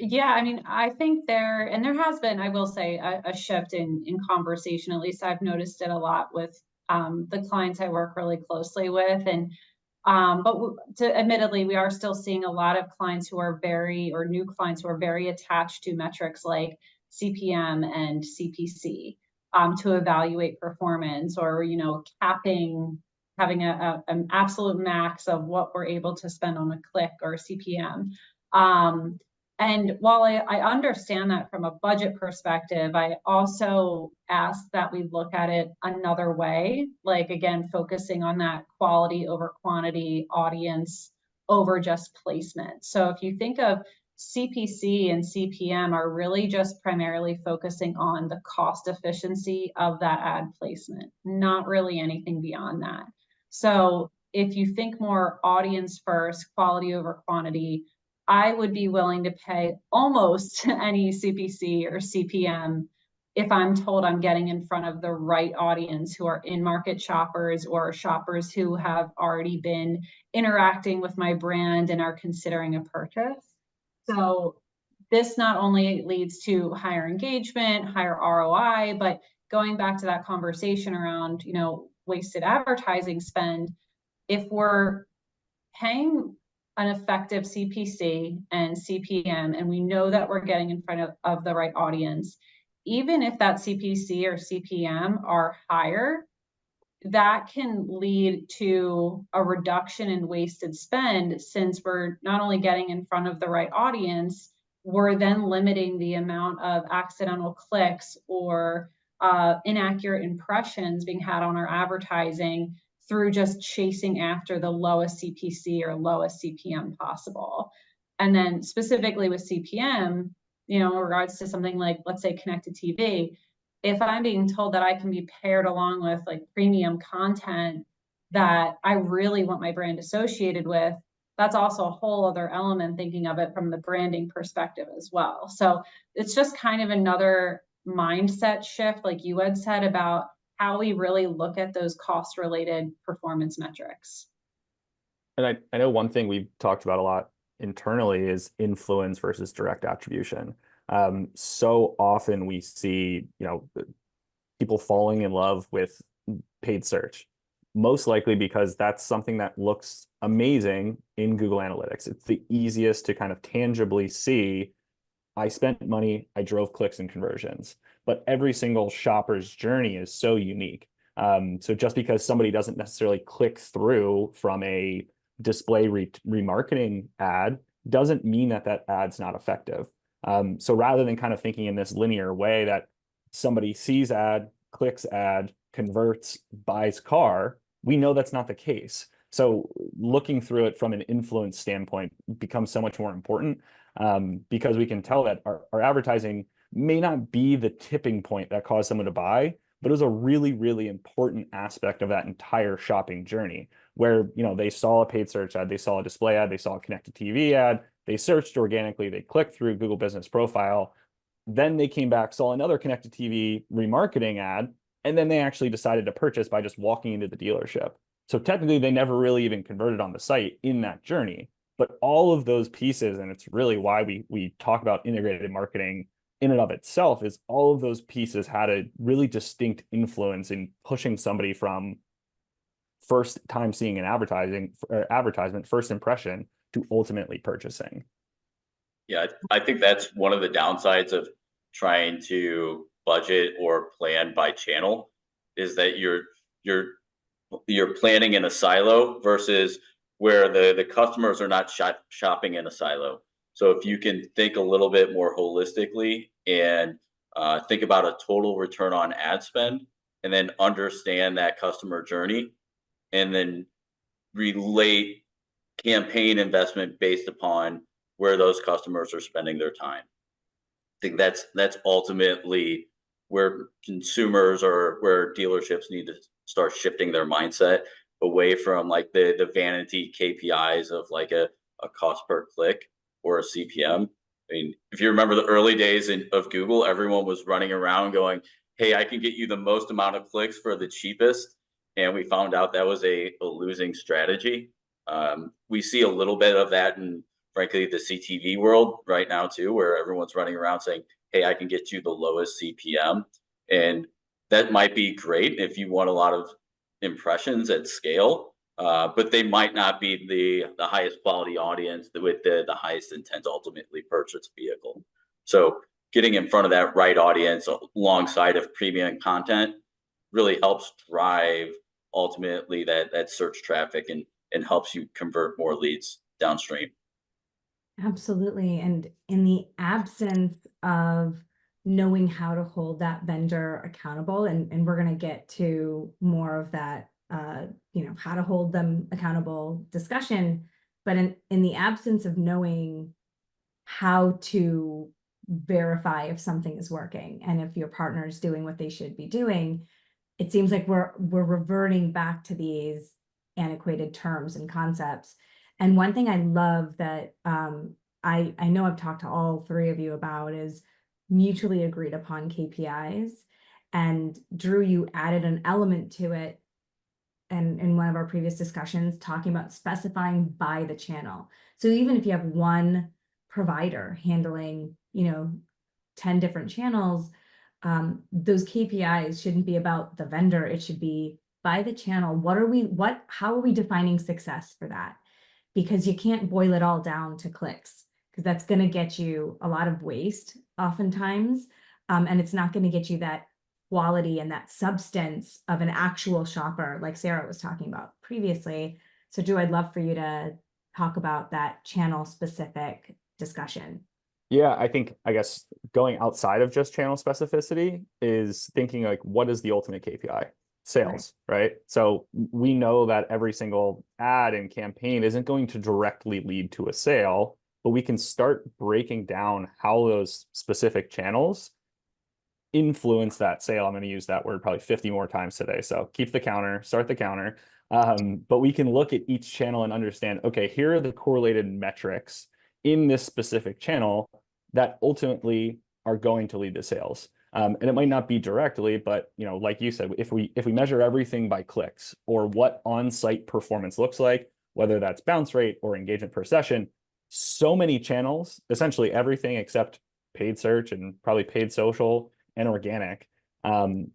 Yeah, I mean, I think there has been, I will say, a shift in conversation. At least I've noticed it a lot with the clients I work really closely with. And admittedly, we are still seeing a lot of clients who are or new clients who are very attached to metrics like CPM and CPC to evaluate performance, or having an absolute max of what we're able to spend on a click or CPM. Um, and while I understand that from a budget perspective, I also ask that we look at it another way, like again, focusing on that quality over quantity, audience over just placement. So if you think of CPC and CPM are really just primarily focusing on the cost efficiency of that ad placement, not really anything beyond that. So if you think more audience first, quality over quantity, I would be willing to pay almost any CPC or CPM if I'm told I'm getting in front of the right audience who are in-market shoppers or shoppers who have already been interacting with my brand and are considering a purchase. So this not only leads to higher engagement, higher ROI, but going back to that conversation around, wasted advertising spend, if we're paying an effective CPC and CPM, and we know that we're getting in front of the right audience, even if that CPC or CPM are higher, that can lead to a reduction in wasted spend, since we're not only getting in front of the right audience, we're then limiting the amount of accidental clicks or inaccurate impressions being had on our advertising through just chasing after the lowest CPC or lowest CPM possible. And then specifically with CPM, in regards to something like, let's say, connected TV, if I'm being told that I can be paired along with like premium content that I really want my brand associated with, that's also a whole other element, thinking of it from the branding perspective as well. So it's just kind of another mindset shift, like you had said, about how we really look at those cost related performance metrics. And I know one thing we've talked about a lot internally is influence versus direct attribution. So often we see, people falling in love with paid search, most likely because that's something that looks amazing in Google Analytics. It's the easiest to kind of tangibly see. I spent money, I drove clicks and conversions, but every single shopper's journey is so unique. So just because somebody doesn't necessarily click through from a display remarketing ad doesn't mean that that ad's not effective. So rather than kind of thinking in this linear way that somebody sees ad, clicks ad, converts, buys car, we know that's not the case. So looking through it from an influence standpoint becomes so much more important, because we can tell that our advertising may not be the tipping point that caused someone to buy, but it was a really, really important aspect of that entire shopping journey, where they saw a paid search ad, they saw a display ad, they saw a connected TV ad, they searched organically, they clicked through Google Business Profile, then they came back, saw another connected TV remarketing ad, and then they actually decided to purchase by just walking into the dealership. So technically, they never really even converted on the site in that journey. But all of those pieces, and it's really why we talk about integrated marketing in and of itself, is all of those pieces had a really distinct influence in pushing somebody from first time seeing an advertisement, first impression, to ultimately purchasing. Yeah, I think that's one of the downsides of trying to budget or plan by channel, is that you're planning in a silo versus where the customers are not shopping in a silo. So if you can think a little bit more holistically and think about a total return on ad spend, and then understand that customer journey, and then relate campaign investment based upon where those customers are spending their time. I think that's ultimately where consumers or where dealerships need to start shifting their mindset away from like the vanity KPIs of like a cost per click or a CPM. I mean, if you remember the early days of Google, everyone was running around going, hey, I can get you the most amount of clicks for the cheapest. And we found out that was a losing strategy. We see a little bit of that in frankly, the CTV world right now too, where everyone's running around saying, hey, I can get you the lowest CPM. And that might be great if you want a lot of impressions at scale, but they might not be the highest quality audience with the highest intent to ultimately purchase a vehicle. So getting in front of that right audience alongside of premium content really helps drive ultimately that search traffic and helps you convert more leads downstream. Absolutely. And in the absence of knowing how to hold that vendor accountable, and we're going to get to more of that, how to hold them accountable discussion. But in the absence of knowing how to verify if something is working and if your partner is doing what they should be doing, it seems like we're reverting back to these antiquated terms and concepts. And one thing I love that I know I've talked to all three of you about is mutually agreed upon KPIs. And Drew, you added an element to it, and in one of our previous discussions, talking about specifying by the channel. So even if you have one provider handling, 10 different channels, those KPIs shouldn't be about the vendor. It should be by the channel. How are we defining success for that? Because you can't boil it all down to clicks, because that's going to get you a lot of waste oftentimes. And it's not going to get you that quality and that substance of an actual shopper, like Sarah was talking about previously. So Drew, I'd love for you to talk about that channel specific discussion. Yeah, I guess going outside of just channel specificity is thinking like, what is the ultimate KPI? Sales, right? So we know that every single ad and campaign isn't going to directly lead to a sale, but we can start breaking down how those specific channels influence that sale. I'm going to use that word probably 50 more times today. So keep the counter, start the counter. But we can look at each channel and understand, okay, here are the correlated metrics in this specific channel that ultimately are going to lead to sales. And it might not be directly, but like you said, if we measure everything by clicks or what on-site performance looks like, whether that's bounce rate or engagement per session, so many channels, essentially everything except paid search and probably paid social and organic, aren't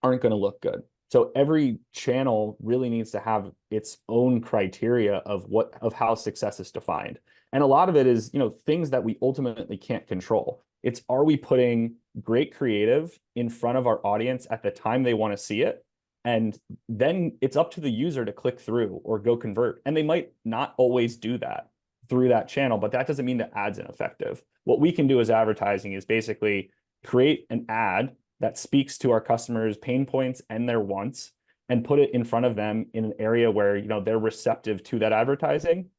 going to look good. So every channel really needs to have its own criteria of how success is defined. And a lot of it is, things that we ultimately can't control. It's, are we putting great creative in front of our audience at the time they want to see it? And then it's up to the user to click through or go convert. And they might not always do that through that channel, but that doesn't mean the ad's ineffective. What we can do as advertising is basically create an ad that speaks to our customers' pain points and their wants and put it in front of them in an area where, they're receptive to that advertising,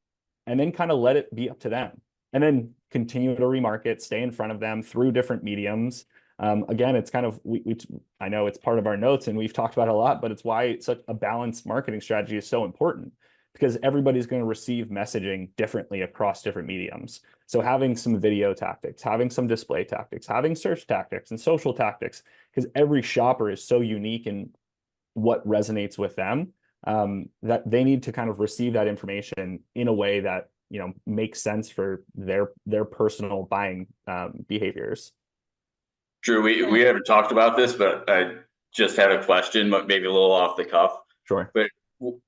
and then kind of let it be up to them. And then continue to remarket, stay in front of them through different mediums. Again, it's kind of, I know it's part of our notes and we've talked about it a lot, but it's why such a balanced marketing strategy is so important, because everybody's going to receive messaging differently across different mediums. So having some video tactics, having some display tactics, having search tactics and social tactics, because every shopper is so unique in what resonates with them, that they need to kind of receive that information in a way that makes sense for their personal buying behaviors. Drew, we haven't talked about this, but I just had a question, maybe a little off the cuff. Sure. But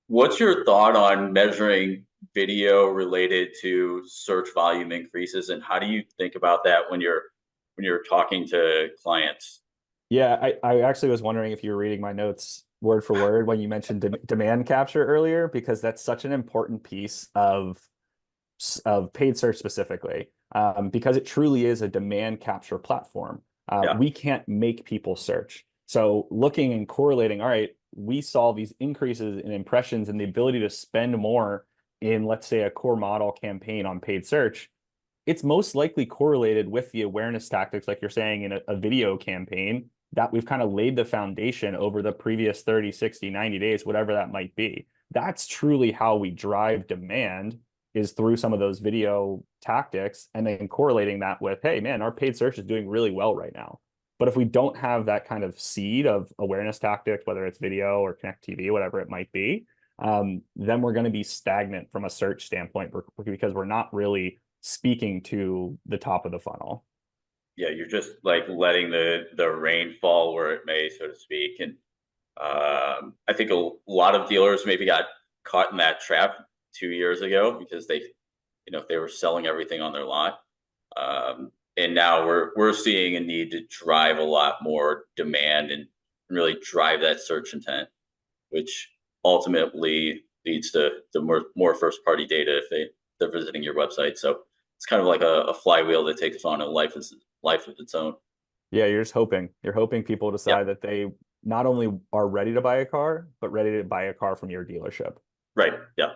what's your thought on measuring video related to search volume increases, and how do you think about that when you're talking to clients? Yeah, I actually was wondering if you were reading my notes word for word when you mentioned demand capture earlier, because that's such an important piece of paid search specifically, because it truly is a demand capture platform. We can't make people search. So looking and correlating, all right, we saw these increases in impressions and the ability to spend more in, let's say, a core model campaign on paid search. It's most likely correlated with the awareness tactics, like you're saying, in a video campaign that we've kind of laid the foundation over the previous 30, 60, 90 days, whatever that might be. That's truly how we drive demand, is through some of those video tactics, and then correlating that with, hey, man, our paid search is doing really well right now. But if we don't have that kind of seed of awareness tactics, whether it's video or Connect TV, whatever it might be, then we're going to be stagnant from a search standpoint, because we're not really speaking to the top of the funnel. Yeah, you're just like letting the rain fall where it may, so to speak. And I think a lot of dealers maybe got caught in that trap 2 years ago because they were selling everything on their lot. And now we're seeing a need to drive a lot more demand and really drive that search intent, which ultimately leads to more first party data if they're visiting your website. So it's kind of like a flywheel that takes on a life of its own. Yeah, you're just hoping. You're hoping people decide that they not only are ready to buy a car, but ready to buy a car from your dealership. Right. Yeah.